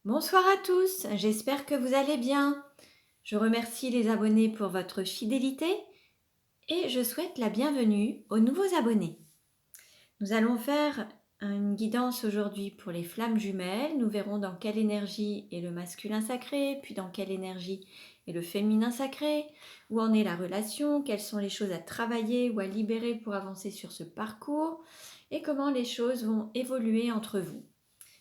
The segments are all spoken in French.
Bonsoir à tous, j'espère que vous allez bien. Je remercie les abonnés pour votre fidélité et je souhaite la bienvenue aux nouveaux abonnés. Nous allons faire une guidance aujourd'hui pour les flammes jumelles. Nous verrons dans quelle énergie est le masculin sacré, puis dans quelle énergie est le féminin sacré, où en est la relation, quelles sont les choses à travailler ou à libérer pour avancer sur ce parcours et comment les choses vont évoluer entre vous.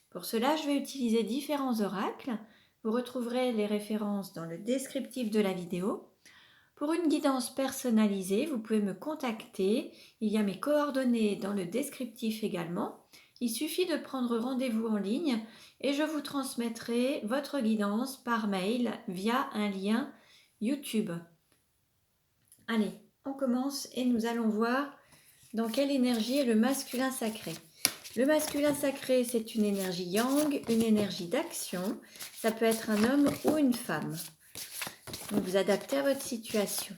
Pour cela, je vais utiliser différents oracles. Vous retrouverez les références dans le descriptif de la vidéo. Pour une guidance personnalisée, vous pouvez me contacter. Il y a mes coordonnées dans le descriptif également. Il suffit de prendre rendez-vous en ligne et je vous transmettrai votre guidance par mail via un lien YouTube. Allez, on commence et nous allons voir dans quelle énergie est le masculin sacré. Le masculin sacré, c'est une énergie yang, une énergie d'action. Ça peut être un homme ou une femme. Donc vous adaptez à votre situation.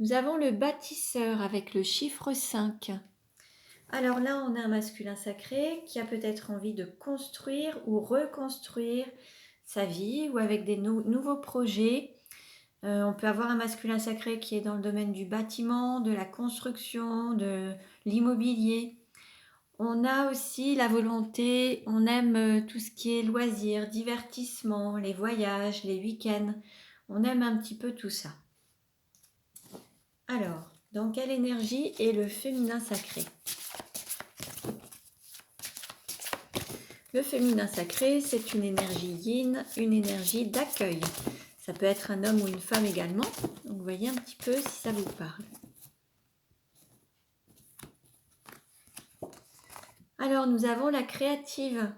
Nous avons le bâtisseur avec le chiffre 5. Alors là, on a un masculin sacré qui a peut-être envie de construire ou reconstruire sa vie ou avec des nouveaux projets. On peut avoir un masculin sacré qui est dans le domaine du bâtiment, de la construction, de l'immobilier. On a aussi la volonté, on aime tout ce qui est loisirs, divertissement, les voyages, les week-ends. On aime un petit peu tout ça. Alors, dans quelle énergie est le féminin sacré? Le féminin sacré, c'est une énergie yin, une énergie d'accueil. Ça peut être un homme ou une femme également. Donc, vous voyez un petit peu si ça vous parle. Alors, nous avons la créative.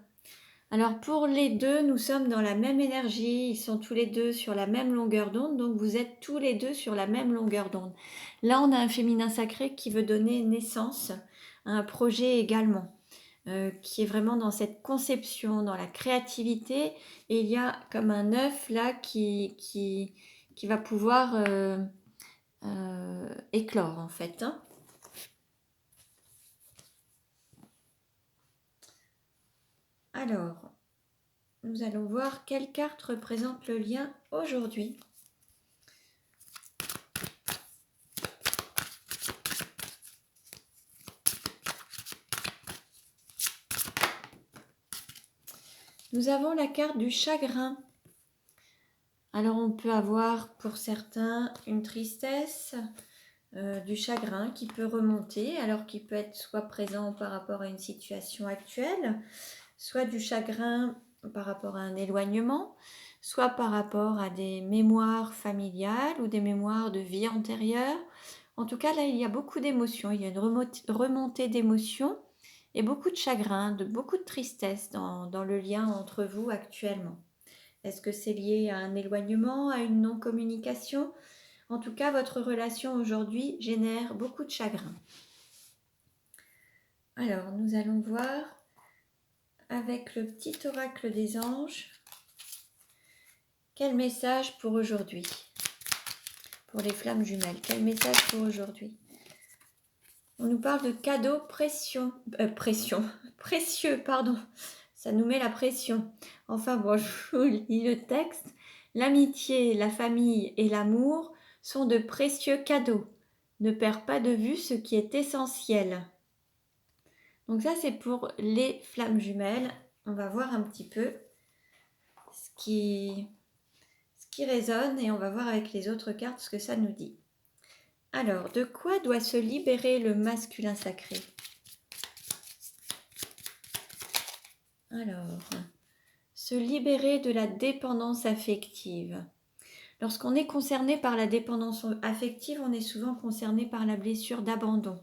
Alors, pour les deux, nous sommes dans la même énergie. Ils sont tous les deux sur la même longueur d'onde. Donc, vous êtes tous les deux sur la même longueur d'onde. Là, on a un féminin sacré qui veut donner naissance à un projet également. Qui est vraiment dans cette conception, dans la créativité. Et il y a comme un œuf là qui va pouvoir éclore en fait. Hein. Alors, nous allons voir quelle carte représente le lien aujourd'hui. Nous avons la carte du chagrin. Alors on peut avoir pour certains une tristesse, du chagrin qui peut remonter, alors qui peut être soit présent par rapport à une situation actuelle, soit du chagrin par rapport à un éloignement, soit par rapport à des mémoires familiales ou des mémoires de vie antérieure. En tout cas, là, il y a beaucoup d'émotions, il y a une remontée d'émotions et beaucoup de chagrin, beaucoup de tristesse dans le lien entre vous actuellement. Est-ce que c'est lié à un éloignement, à une non-communication? En tout cas, votre relation aujourd'hui génère beaucoup de chagrin. Alors, nous allons voir avec le petit oracle des anges, quel message pour aujourd'hui? Pour les flammes jumelles, quel message pour aujourd'hui? On nous parle de cadeaux précieux, pardon. Ça nous met la pression. Enfin bon, je vous lis le texte. L'amitié, la famille et l'amour sont de précieux cadeaux. Ne perds pas de vue ce qui est essentiel. Donc ça, c'est pour les flammes jumelles. On va voir un petit peu ce qui résonne et on va voir avec les autres cartes ce que ça nous dit. Alors, de quoi doit se libérer le masculin sacré? Alors, se libérer de la dépendance affective. Lorsqu'on est concerné par la dépendance affective, on est souvent concerné par la blessure d'abandon.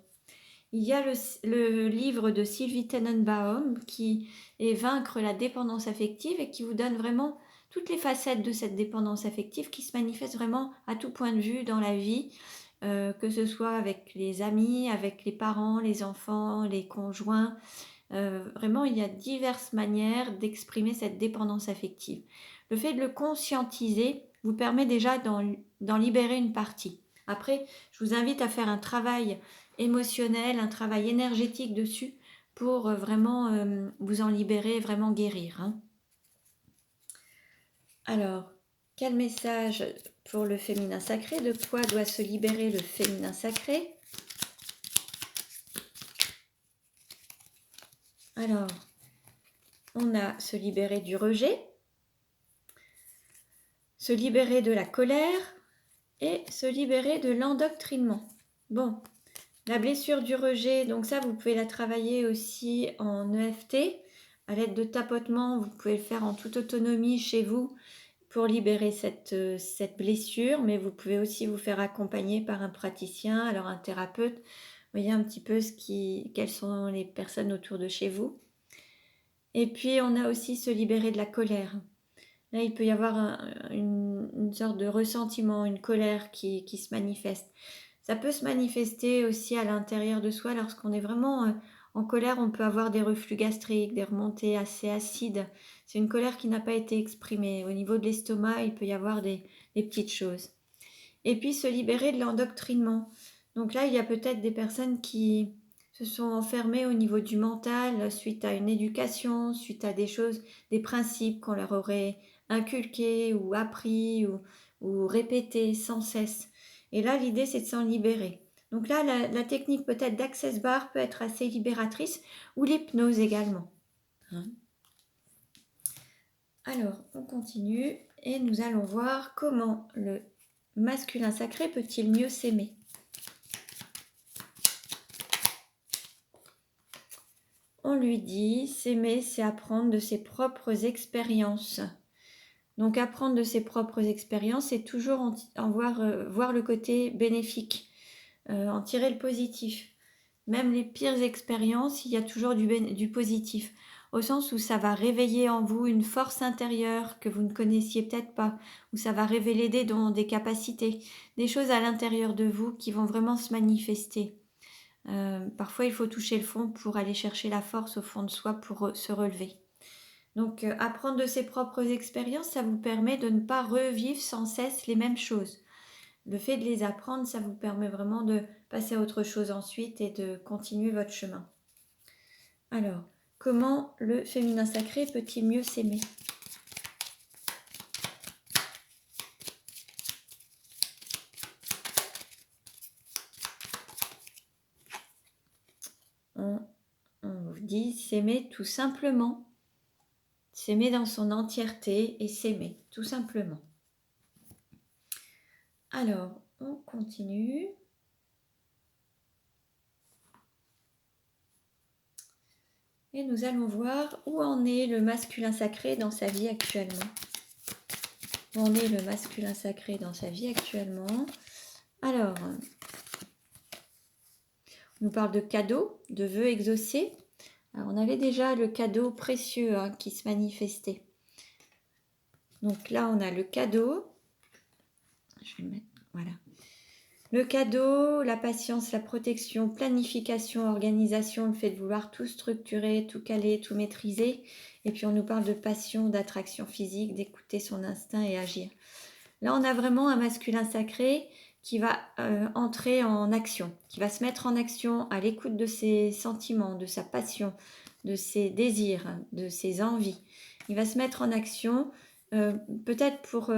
Il y a le livre de Sylvie Tenenbaum qui est Vaincre la dépendance affective et qui vous donne vraiment toutes les facettes de cette dépendance affective qui se manifeste vraiment à tout point de vue dans la vie, que ce soit avec les amis, avec les parents, les enfants, les conjoints. Vraiment, il y a diverses manières d'exprimer cette dépendance affective. Le fait de le conscientiser vous permet déjà d'en libérer une partie. Après, je vous invite à faire un travail émotionnel, un travail énergétique dessus pour vraiment vous en libérer, vraiment guérir. Hein. Alors, quel message pour le féminin sacré? De quoi doit se libérer le féminin sacré? Alors, on a se libérer du rejet, se libérer de la colère et se libérer de l'endoctrinement. Bon, la blessure du rejet, donc ça, vous pouvez la travailler aussi en EFT. À l'aide de tapotements, vous pouvez le faire en toute autonomie chez vous pour libérer cette blessure, mais vous pouvez aussi vous faire accompagner par un praticien, alors un thérapeute. Vous voyez un petit peu quelles sont les personnes autour de chez vous. Et puis, on a aussi se libérer de la colère. Là, il peut y avoir une sorte de ressentiment, une colère qui se manifeste. Ça peut se manifester aussi à l'intérieur de soi lorsqu'on est vraiment en colère. On peut avoir des reflux gastriques, des remontées assez acides. C'est une colère qui n'a pas été exprimée. Au niveau de l'estomac, il peut y avoir des petites choses. Et puis se libérer de l'endoctrinement. Donc là, il y a peut-être des personnes qui se sont enfermées au niveau du mental suite à une éducation, suite à des choses, des principes qu'on leur aurait inculqués ou appris ou répétés sans cesse. Et là, l'idée, c'est de s'en libérer. Donc là, la technique peut-être d'Access Bar peut être assez libératrice, ou l'hypnose également. Hein? Alors, on continue et nous allons voir comment le masculin sacré peut-il mieux s'aimer? On lui dit, s'aimer, c'est apprendre de ses propres expériences. Donc apprendre de ses propres expériences, c'est toujours voir le côté bénéfique, en tirer le positif. Même les pires expériences, il y a toujours du positif, au sens où ça va réveiller en vous une force intérieure que vous ne connaissiez peut-être pas, où ça va révéler des dons, des capacités, des choses à l'intérieur de vous qui vont vraiment se manifester. Parfois, il faut toucher le fond pour aller chercher la force au fond de soi pour se relever. Donc, apprendre de ses propres expériences, ça vous permet de ne pas revivre sans cesse les mêmes choses. Le fait de les apprendre, ça vous permet vraiment de passer à autre chose ensuite et de continuer votre chemin. Alors, comment le féminin sacré peut-il mieux s'aimer? On vous dit s'aimer tout simplement. S'aimer dans son entièreté et s'aimer, tout simplement. Alors, on continue. Et nous allons voir où en est le masculin sacré dans sa vie actuellement. Où en est le masculin sacré dans sa vie actuellement? Alors, on nous parle de cadeaux, de vœux exaucés. Alors, on avait déjà le cadeau précieux qui se manifestait. Donc là, on a le cadeau. Je vais le mettre, voilà. Le cadeau, la patience, la protection, planification, organisation, le fait de vouloir tout structurer, tout caler, tout maîtriser. Et puis on nous parle de passion, d'attraction physique, d'écouter son instinct et agir. Là, on a vraiment un masculin sacré qui va entrer en action, qui va se mettre en action à l'écoute de ses sentiments, de sa passion, de ses désirs, de ses envies. Il va se mettre en action peut-être pour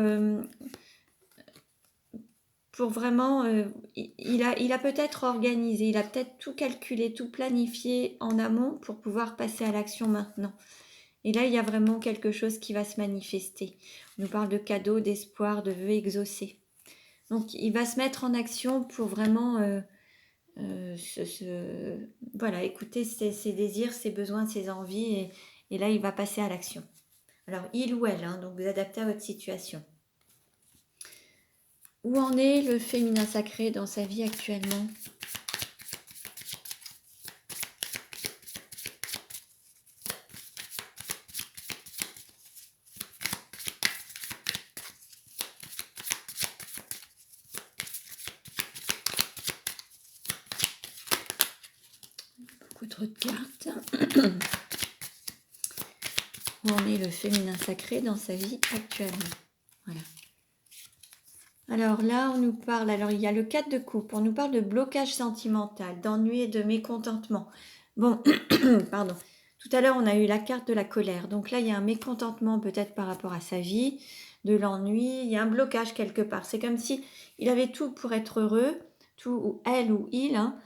vraiment, il a peut-être organisé, il a peut-être tout calculé, tout planifié en amont pour pouvoir passer à l'action maintenant. Et là, il y a vraiment quelque chose qui va se manifester. On nous parle de cadeaux, d'espoir, de vœux exaucés. Donc, il va se mettre en action pour vraiment voilà, écouter ses désirs, ses besoins, ses envies. Et là, il va passer à l'action. Alors, il ou elle, donc vous adaptez à votre situation. Où en est le féminin sacré dans sa vie actuellement? Beaucoup trop de cartes. Où en est le féminin sacré dans sa vie actuellement? Voilà. Alors là, on nous parle, alors il y a le 4 de coupe, on nous parle de blocage sentimental, d'ennui et de mécontentement. Bon, pardon. Tout à l'heure, on a eu la carte de la colère. Donc là, il y a un mécontentement peut-être par rapport à sa vie, de l'ennui, il y a un blocage quelque part. C'est comme si il avait tout pour être heureux, tout, ou elle ou il, hein,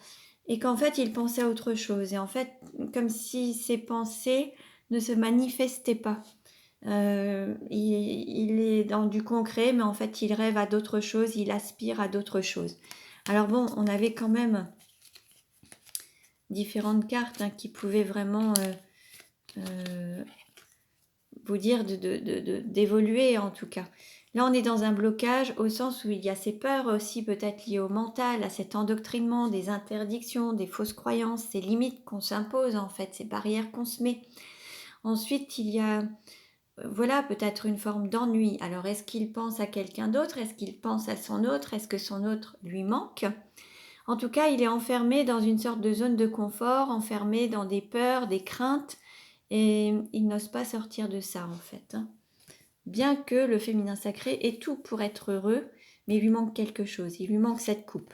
et qu'en fait, il pensait à autre chose. Et en fait, comme si ses pensées ne se manifestaient pas. Il est dans du concret, mais en fait, il rêve à d'autres choses, il aspire à d'autres choses. Alors bon, on avait quand même différentes cartes hein, qui pouvaient vraiment vous dire d'évoluer en tout cas. Là, on est dans un blocage au sens où il y a ces peurs aussi peut-être liées au mental, à cet endoctrinement, des interdictions, des fausses croyances, ces limites qu'on s'impose en fait, ces barrières qu'on se met. Ensuite, il y a voilà, peut-être une forme d'ennui. Alors, est-ce qu'il pense à quelqu'un d'autre? Est-ce qu'il pense à son autre? Est-ce que son autre lui manque? En tout cas, il est enfermé dans une sorte de zone de confort, enfermé dans des peurs, des craintes, et il n'ose pas sortir de ça, en fait. Hein. Bien que le féminin sacré ait tout pour être heureux, mais il lui manque quelque chose. Il lui manque cette coupe.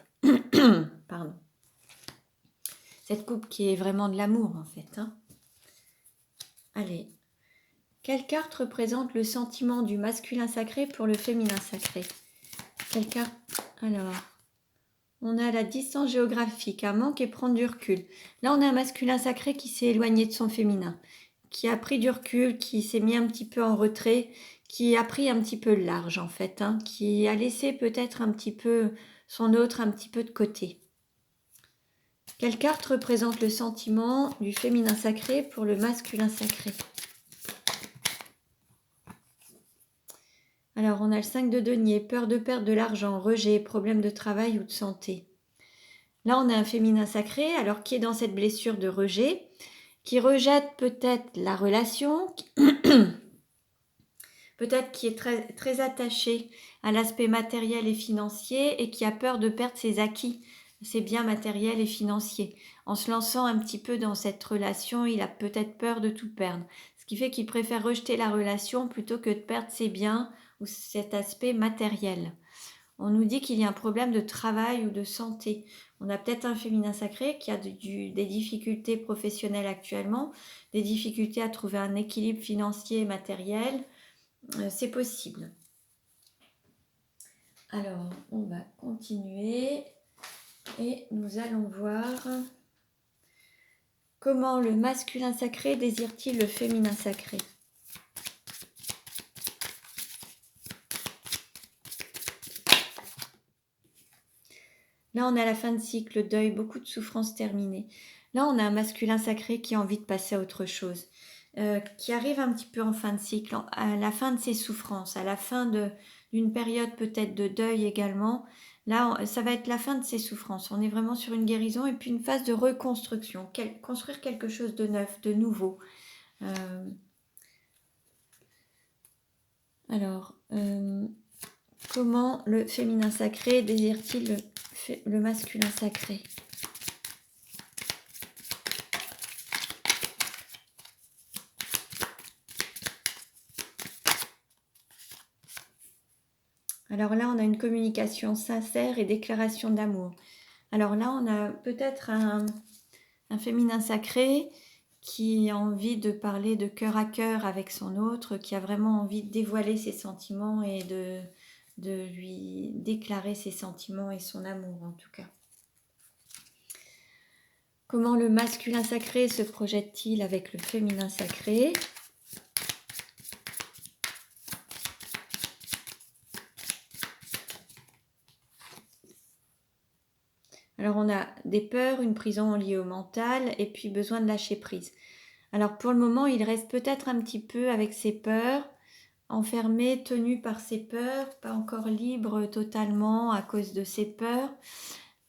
Pardon. Cette coupe qui est vraiment de l'amour, en fait. Hein. Allez. Quelle carte représente le sentiment du masculin sacré pour le féminin sacré? Quelle carte? Alors, on a la distance géographique, un manque et prendre du recul. Là, on a un masculin sacré qui s'est éloigné de son féminin, qui a pris du recul, qui s'est mis un petit peu en retrait, qui a pris un petit peu le large en fait, hein, qui a laissé peut-être un petit peu son autre un petit peu de côté. Quelle carte représente le sentiment du féminin sacré pour le masculin sacré? Alors, on a le 5 de denier, peur de perdre de l'argent, rejet, problème de travail ou de santé. Là, on a un féminin sacré, alors qui est dans cette blessure de rejet, qui rejette peut-être la relation, peut-être qui est très, très attaché à l'aspect matériel et financier et qui a peur de perdre ses acquis, ses biens matériels et financiers. En se lançant un petit peu dans cette relation, il a peut-être peur de tout perdre. Ce qui fait qu'il préfère rejeter la relation plutôt que de perdre ses biens ou cet aspect matériel. On nous dit qu'il y a un problème de travail ou de santé. On a peut-être un féminin sacré qui a des difficultés professionnelles actuellement, des difficultés à trouver un équilibre financier et matériel. C'est possible. Alors, on va continuer et nous allons voir comment le masculin sacré désire-t-il le féminin sacré. Là, on a la fin de cycle, deuil, beaucoup de souffrances terminées. Là, on a un masculin sacré qui a envie de passer à autre chose, qui arrive un petit peu en fin de cycle, à la fin de ses souffrances, à la fin d'une période peut-être de deuil également. Là, ça va être la fin de ses souffrances. On est vraiment sur une guérison et puis une phase de reconstruction, construire quelque chose de neuf, de nouveau. Alors, comment le féminin sacré désire-t-il le masculin sacré? Alors là, on a une communication sincère et déclaration d'amour. Alors là, on a peut-être un féminin sacré qui a envie de parler de cœur à cœur avec son autre, qui a vraiment envie de dévoiler ses sentiments et de lui déclarer ses sentiments et son amour en tout cas. Comment le masculin sacré se projette-t-il avec le féminin sacré ? Alors on a des peurs, une prison liée au mental et puis besoin de lâcher prise. Alors pour le moment, il reste peut-être un petit peu avec ses peurs, enfermé, tenu par ses peurs, pas encore libre totalement à cause de ses peurs.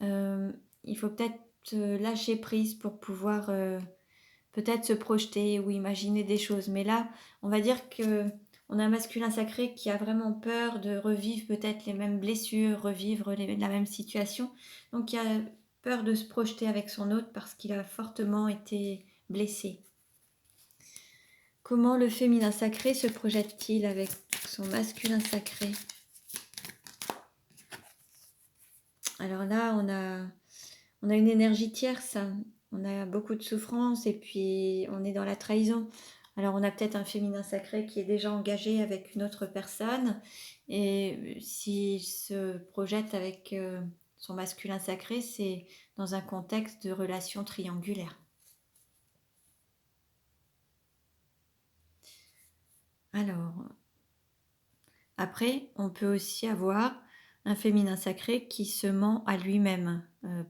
Il faut peut-être lâcher prise pour pouvoir peut-être se projeter ou imaginer des choses. Mais là, on va dire que on a un masculin sacré qui a vraiment peur de revivre peut-être les mêmes blessures, revivre la même situation. Donc il a peur de se projeter avec son autre parce qu'il a fortement été blessé. Comment le féminin sacré se projette-t-il avec son masculin sacré ? Alors là, on a une énergie tierce, on a beaucoup de souffrance et puis on est dans la trahison. Alors on a peut-être un féminin sacré qui est déjà engagé avec une autre personne et s'il se projette avec son masculin sacré, c'est dans un contexte de relation triangulaire. Alors, après, on peut aussi avoir un féminin sacré qui se ment à lui-même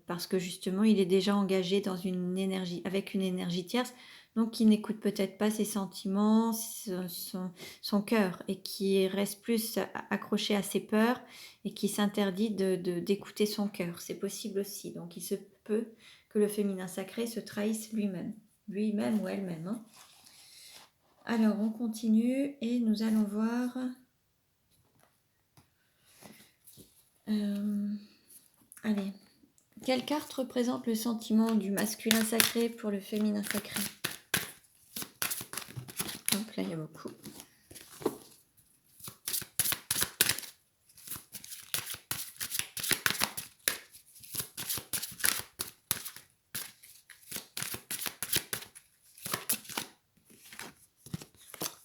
parce que justement il est déjà engagé dans une énergie, avec une énergie tierce, donc qui n'écoute peut-être pas ses sentiments, son cœur et qui reste plus accroché à ses peurs et qui s'interdit d'écouter son cœur. C'est possible aussi. Donc il se peut que le féminin sacré se trahisse lui-même ou elle-même. Hein. Alors on continue et nous allons voir. Allez, quelle carte représente le sentiment du masculin sacré pour le féminin sacré? Donc là, il y a beaucoup.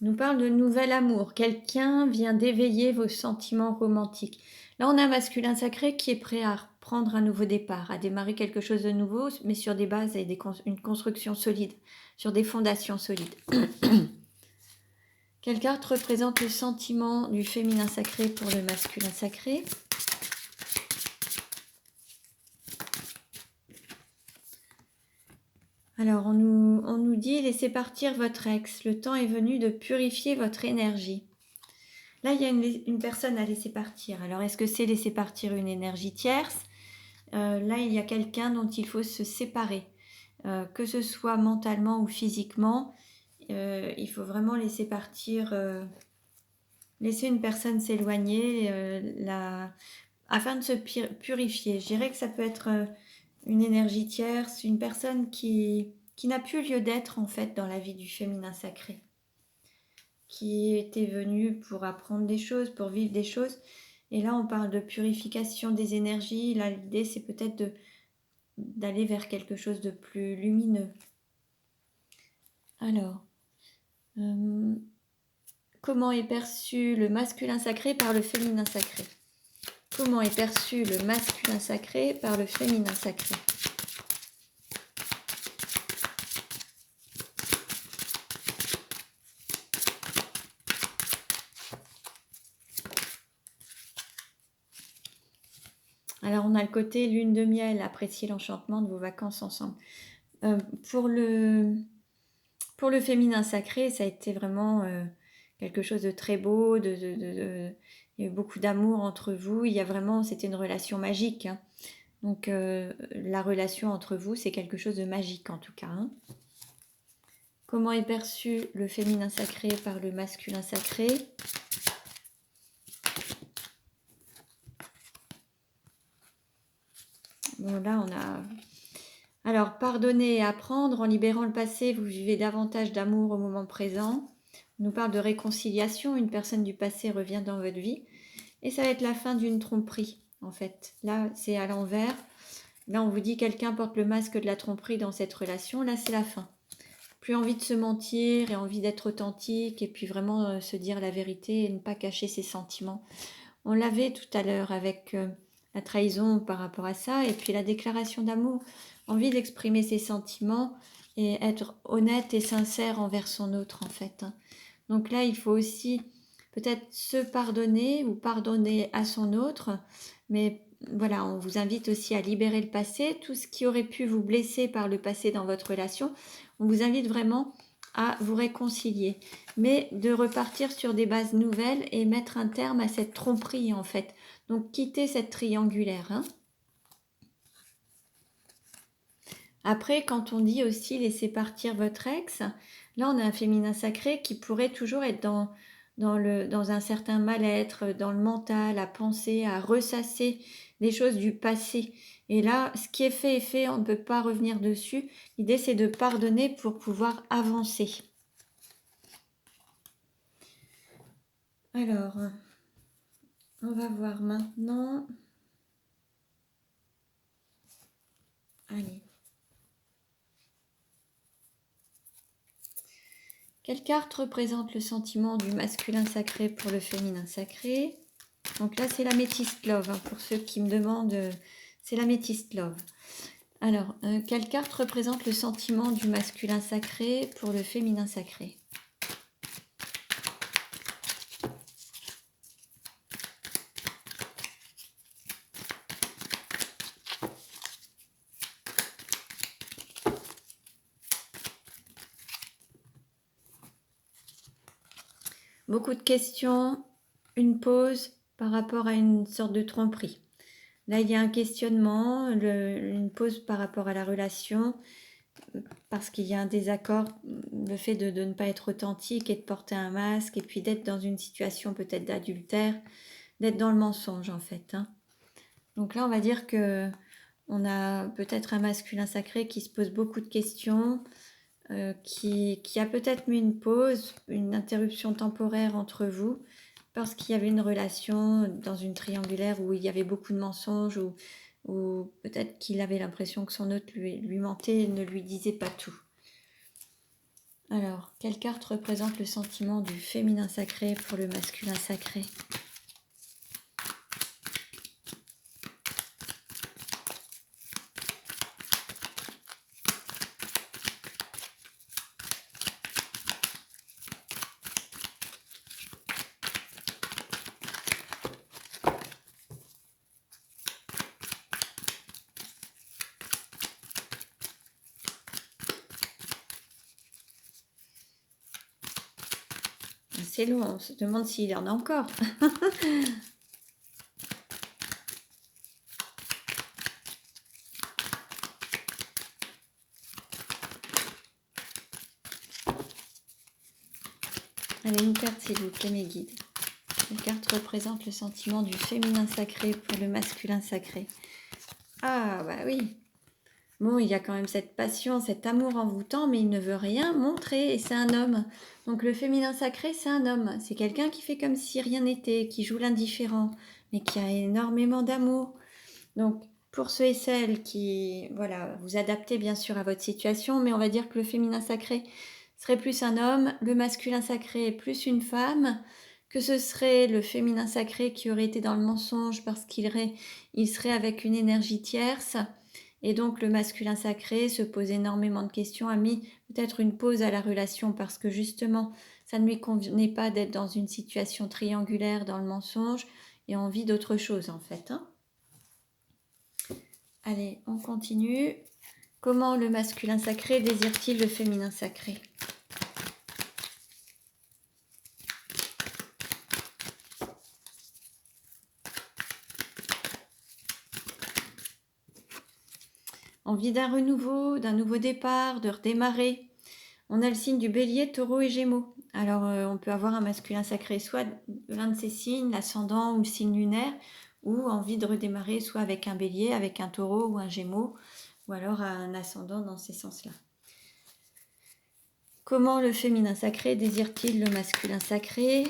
Nous parle de nouvel amour. Quelqu'un vient d'éveiller vos sentiments romantiques. Là, on a un masculin sacré qui est prêt à prendre un nouveau départ, à démarrer quelque chose de nouveau, mais sur des bases et une construction solide, sur des fondations solides. Quelle carte représente le sentiment du féminin sacré pour le masculin sacré? Alors, on nous dit, laissez partir votre ex. Le temps est venu de purifier votre énergie. Là, il y a une personne à laisser partir. Alors, est-ce que c'est laisser partir une énergie tierce? Là, il y a quelqu'un dont il faut se séparer. Que ce soit mentalement ou physiquement, il faut vraiment laisser partir, laisser une personne s'éloigner afin de se purifier. Je dirais que ça peut être une énergie tierce, une personne qui n'a plus lieu d'être en fait dans la vie du féminin sacré, qui était venue pour apprendre des choses, pour vivre des choses. Et là, on parle de purification des énergies. Là, l'idée, c'est peut-être d'aller vers quelque chose de plus lumineux. Alors, comment est perçu le masculin sacré par le féminin sacré? Comment est perçu le masculin sacré par le féminin sacré? Alors, on a le côté lune de miel, apprécier l'enchantement de vos vacances ensemble. Pour le féminin sacré, ça a été vraiment quelque chose de très beau, il y a eu beaucoup d'amour entre vous, c'était une relation magique. Hein. Donc, la relation entre vous, c'est quelque chose de magique en tout cas. Hein. Comment est perçu le féminin sacré par le masculin sacré? Bon, là, on a... Alors, pardonner et apprendre, en libérant le passé, vous vivez davantage d'amour au moment présent. On nous parle de réconciliation, une personne du passé revient dans votre vie. Et ça va être la fin d'une tromperie, en fait. Là, c'est à l'envers. Là, on vous dit quelqu'un porte le masque de la tromperie dans cette relation. Là, c'est la fin. Plus envie de se mentir et envie d'être authentique et puis vraiment se dire la vérité et ne pas cacher ses sentiments. On l'avait tout à l'heure avec la trahison par rapport à ça et puis la déclaration d'amour. Envie d'exprimer ses sentiments et être honnête et sincère envers son autre en fait. Donc là, il faut aussi peut-être se pardonner ou pardonner à son autre, mais voilà, on vous invite aussi à libérer le passé, tout ce qui aurait pu vous blesser par le passé dans votre relation, on vous invite vraiment à vous réconcilier, mais de repartir sur des bases nouvelles et mettre un terme à cette tromperie en fait. Donc quitter cette triangulaire. Hein. Après, quand on dit aussi laisser partir votre ex, là on a un féminin sacré qui pourrait toujours être dans un certain mal-être, dans le mental, à penser, à ressasser des choses du passé. Et là, ce qui est fait, on ne peut pas revenir dessus. L'idée, c'est de pardonner pour pouvoir avancer. Alors, on va voir maintenant. Allez. Quelle carte représente le sentiment du masculin sacré pour le féminin sacré? Donc là, c'est l'améthyste love. Hein, pour ceux qui me demandent, c'est l'améthyste love. Alors, quelle carte représente le sentiment du masculin sacré pour le féminin sacré? Beaucoup de questions, une pause par rapport à une sorte de tromperie. Là, il y a un questionnement, une pause par rapport à la relation, parce qu'il y a un désaccord, le fait de ne pas être authentique et de porter un masque, et puis d'être dans une situation peut-être d'adultère, d'être dans le mensonge en fait. Hein. Donc là, on va dire que on a peut-être un masculin sacré qui se pose beaucoup de questions, qui a peut-être mis une pause, une interruption temporaire entre vous, parce qu'il y avait une relation dans une triangulaire où il y avait beaucoup de mensonges, ou peut-être qu'il avait l'impression que son hôte lui mentait et ne lui disait pas tout. Alors, quelle carte représente le sentiment du féminin sacré pour le masculin sacré? C'est long, on se demande s'il y en a encore. Allez, une carte s'il vous plaît, mes guides. Une carte représente le sentiment du féminin sacré pour le masculin sacré. Ah, bah oui. Bon, il y a quand même cette passion, cet amour envoûtant, mais il ne veut rien montrer, et c'est un homme. Donc le féminin sacré, c'est un homme. C'est quelqu'un qui fait comme si rien n'était, qui joue l'indifférent, mais qui a énormément d'amour. Donc pour ceux et celles qui, voilà, vous adaptez bien sûr à votre situation, mais on va dire que le féminin sacré serait plus un homme, le masculin sacré est plus une femme, que ce serait le féminin sacré qui aurait été dans le mensonge parce il serait avec une énergie tierce. Et donc le masculin sacré se pose énormément de questions, a mis peut-être une pause à la relation parce que justement, ça ne lui convenait pas d'être dans une situation triangulaire dans le mensonge et envie d'autre chose en fait. Hein. Allez, on continue. Comment le masculin sacré désire-t-il le féminin sacré? Envie d'un renouveau, d'un nouveau départ, de redémarrer. On a le signe du bélier, taureau et gémeaux. Alors on peut avoir un masculin sacré soit l'un de ces signes, l'ascendant ou le signe lunaire, ou envie de redémarrer soit avec un bélier, avec un taureau ou un gémeaux, ou alors un ascendant dans ces sens-là. Comment le féminin sacré désire-t-il le masculin sacré?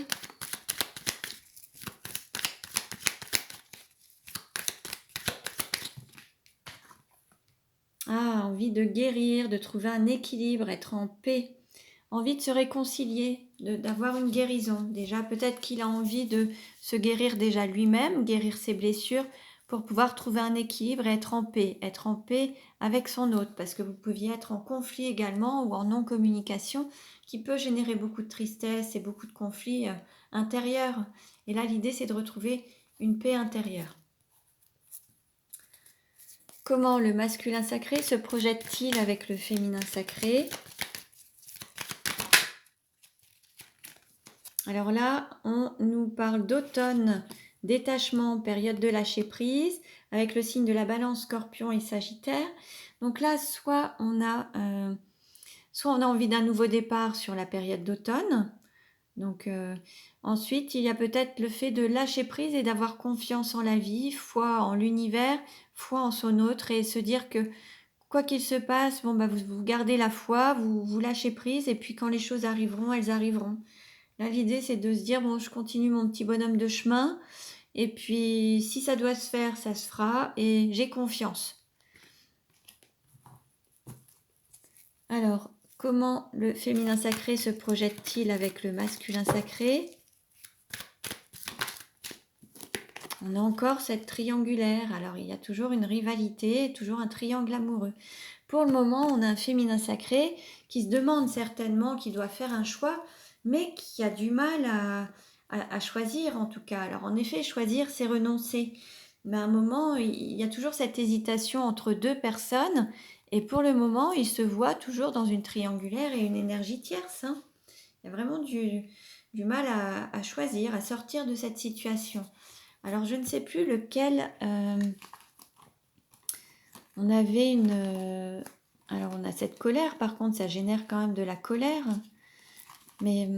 Ah, envie de guérir, de trouver un équilibre, être en paix, envie de se réconcilier, d'avoir une guérison. Déjà, peut-être qu'il a envie de se guérir déjà lui-même, guérir ses blessures, pour pouvoir trouver un équilibre et être en paix avec son hôte, parce que vous pouviez être en conflit également ou en non-communication, qui peut générer beaucoup de tristesse et beaucoup de conflits intérieurs. Et là, l'idée, c'est de retrouver une paix intérieure. Comment le masculin sacré se projette-t-il avec le féminin sacré? Alors là, on nous parle d'automne, détachement, période de lâcher prise, avec le signe de la balance, scorpion et sagittaire. Donc là, soit on a envie d'un nouveau départ sur la période d'automne. Donc ensuite, il y a peut-être le fait de lâcher prise et d'avoir confiance en la vie, foi en l'univers, foi en son autre, et se dire que quoi qu'il se passe, bon, bah, vous gardez la foi, vous lâchez prise, et puis quand les choses arriveront, elles arriveront. Là, l'idée, c'est de se dire, bon, je continue mon petit bonhomme de chemin, et puis si ça doit se faire, ça se fera, et j'ai confiance. Alors, comment le féminin sacré se projette-t-il avec le masculin sacré? On a encore cette triangulaire. Alors, il y a toujours une rivalité, toujours un triangle amoureux. Pour le moment, on a un féminin sacré qui se demande certainement, qui doit faire un choix, mais qui a du mal à choisir en tout cas. Alors, en effet, choisir, c'est renoncer. Mais à un moment, il y a toujours cette hésitation entre deux personnes. Et pour le moment, il se voit toujours dans une triangulaire et une énergie tierce, hein. Il y a vraiment du mal à choisir, à sortir de cette situation. Alors, je ne sais plus lequel. On avait une. Alors, on a cette colère, par contre, ça génère quand même de la colère. Mais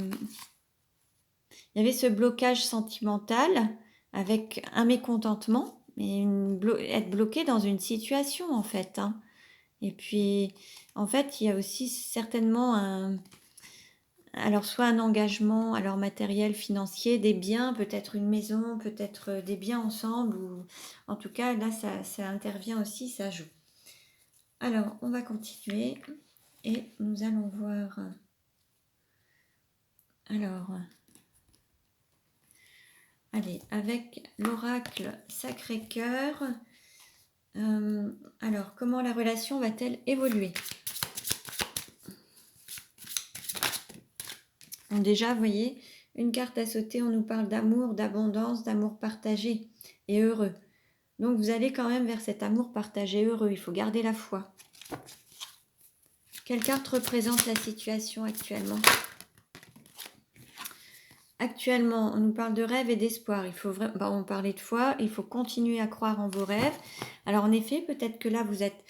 il y avait ce blocage sentimental avec un mécontentement, mais être bloqué dans une situation, en fait, hein. Et puis, en fait, il y a aussi certainement alors soit un engagement, alors matériel, financier, des biens, peut-être une maison, peut-être des biens ensemble, ou en tout cas là ça intervient aussi, ça joue. Alors on va continuer et nous allons voir. Alors, allez, avec l'oracle Sacré-Cœur, alors comment la relation va-t-elle évoluer? Donc déjà, vous voyez, une carte à sauter, on nous parle d'amour, d'abondance, d'amour partagé et heureux. Donc vous allez quand même vers cet amour partagé heureux, il faut garder la foi. Quelle carte représente la situation actuellement? Actuellement, on nous parle de rêve et d'espoir. Il faut vraiment, on parlait de foi, il faut continuer à croire en vos rêves. Alors en effet, peut-être que là, vous êtes,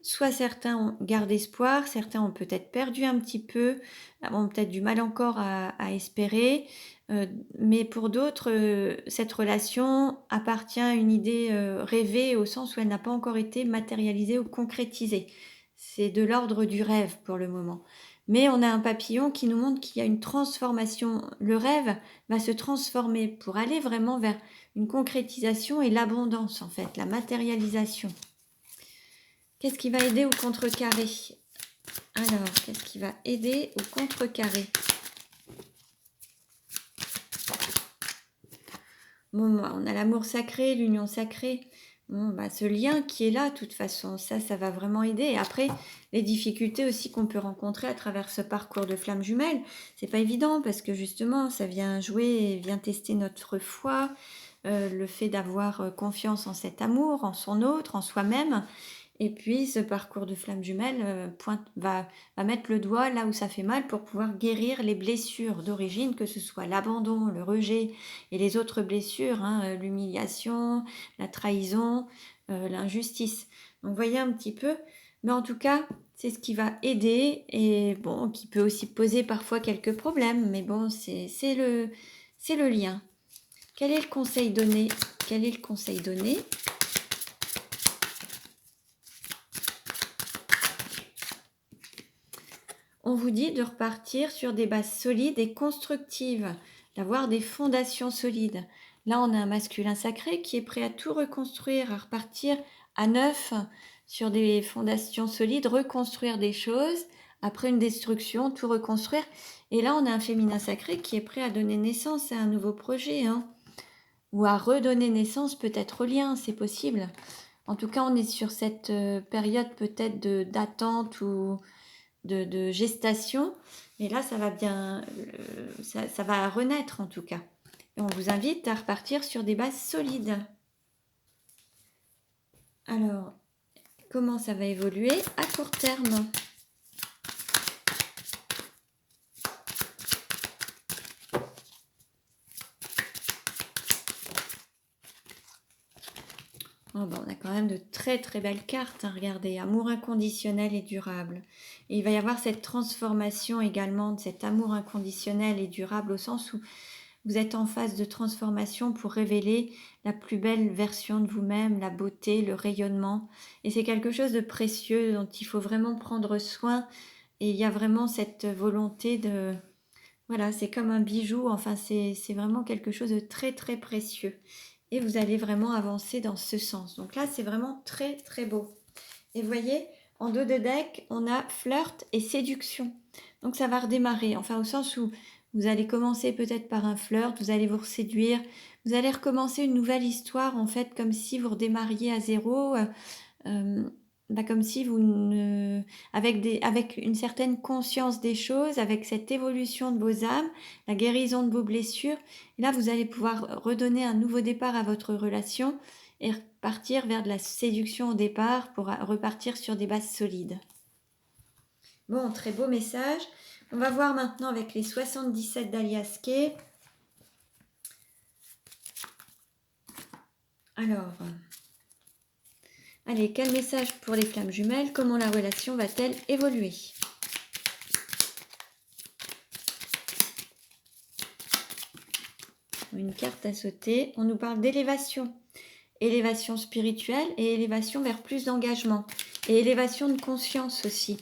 soit certains gardent espoir, certains ont peut-être perdu un petit peu, ont peut-être du mal encore à espérer. Mais pour d'autres, cette relation appartient à une idée rêvée au sens où elle n'a pas encore été matérialisée ou concrétisée. C'est de l'ordre du rêve pour le moment. Mais on a un papillon qui nous montre qu'il y a une transformation. Le rêve va se transformer pour aller vraiment vers une concrétisation et l'abondance, en fait, la matérialisation. Qu'est-ce qui va aider ou contrecarrer? Alors, qu'est-ce qui va aider ou contrecarrer? Bon, on a l'amour sacré, l'union sacrée. Bon, ce lien qui est là, de toute façon, ça va vraiment aider. Et après, les difficultés aussi qu'on peut rencontrer à travers ce parcours de flamme jumelle, c'est pas évident parce que justement, ça vient jouer, vient tester notre foi, le fait d'avoir confiance en cet amour, en son autre, en soi-même. Et puis, ce parcours de flamme jumelle va mettre le doigt là où ça fait mal pour pouvoir guérir les blessures d'origine, que ce soit l'abandon, le rejet et les autres blessures, hein, l'humiliation, la trahison, l'injustice. Donc, voyez un petit peu. Mais en tout cas, c'est ce qui va aider et bon, qui peut aussi poser parfois quelques problèmes. Mais bon, c'est le lien. Quel est le conseil donné? Quel est le conseil donné? On vous dit de repartir sur des bases solides et constructives, d'avoir des fondations solides. Là, on a un masculin sacré qui est prêt à tout reconstruire, à repartir à neuf sur des fondations solides, reconstruire des choses, après une destruction, tout reconstruire. Et là, on a un féminin sacré qui est prêt à donner naissance à un nouveau projet, hein, ou à redonner naissance peut-être au lien, c'est possible. En tout cas, on est sur cette période peut-être d'attente ou de gestation. Et là, ça va bien, ça va renaître en tout cas. Et on vous invite à repartir sur des bases solides. Alors, comment ça va évoluer à court terme? Oh ben, on a quand même de très très belles cartes, hein, regardez, amour inconditionnel et durable. Et il va y avoir cette transformation également de cet amour inconditionnel et durable au sens où vous êtes en phase de transformation pour révéler la plus belle version de vous-même, la beauté, le rayonnement. Et c'est quelque chose de précieux dont il faut vraiment prendre soin. Et il y a vraiment cette volonté de... Voilà, c'est comme un bijou, enfin c'est vraiment quelque chose de très très précieux. Et vous allez vraiment avancer dans ce sens. Donc là, c'est vraiment très très beau. Et vous voyez, En dos de deck, on a flirt et séduction. Donc ça va redémarrer, enfin au sens où vous allez commencer peut-être par un flirt, vous allez vous séduire, vous allez recommencer une nouvelle histoire en fait comme si vous redémarriez à zéro, comme si vous ne... avec une certaine conscience des choses, avec cette évolution de vos âmes, la guérison de vos blessures. Et là, vous allez pouvoir redonner un nouveau départ à votre relation et repartir vers de la séduction au départ pour repartir sur des bases solides. Bon, très beau message. On va voir maintenant avec les 77 d'Alias Kay. Alors, allez, quel message pour les flammes jumelles? Comment la relation va-t-elle évoluer? Une carte à sauter. On nous parle d'élévation. Élévation spirituelle et élévation vers plus d'engagement. Et élévation de conscience aussi.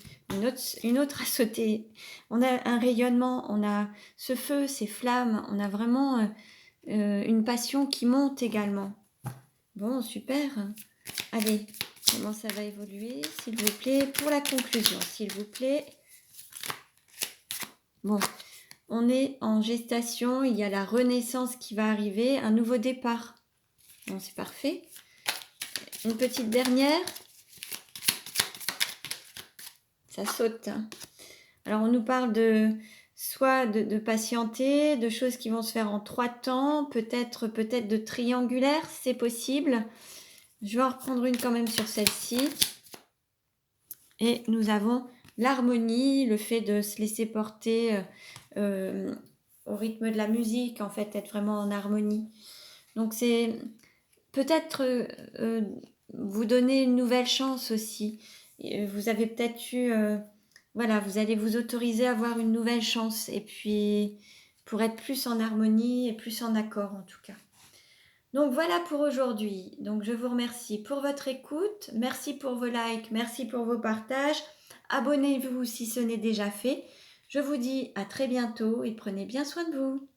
Une autre à sauter. On a un rayonnement, on a ce feu, ces flammes. On a vraiment une passion qui monte également. Bon, super. Allez, comment ça va évoluer, s'il vous plaît, pour la conclusion, s'il vous plaît. Bon, on est en gestation, il y a la renaissance qui va arriver, un nouveau départ. Bon, c'est parfait. Une petite dernière. Ça saute. Alors, on nous parle soit de patienter, de choses qui vont se faire en 3 temps, peut-être de triangulaire, c'est possible. Je vais en reprendre une quand même sur celle-ci. Et nous avons l'harmonie, le fait de se laisser porter au rythme de la musique, en fait, être vraiment en harmonie. Donc, c'est peut-être vous donner une nouvelle chance aussi. Vous avez peut-être eu... voilà, vous allez vous autoriser à avoir une nouvelle chance. Et puis, pour être plus en harmonie et plus en accord, en tout cas. Donc voilà pour aujourd'hui. Donc je vous remercie pour votre écoute, merci pour vos likes, merci pour vos partages. Abonnez-vous si ce n'est déjà fait. Je vous dis à très bientôt et prenez bien soin de vous.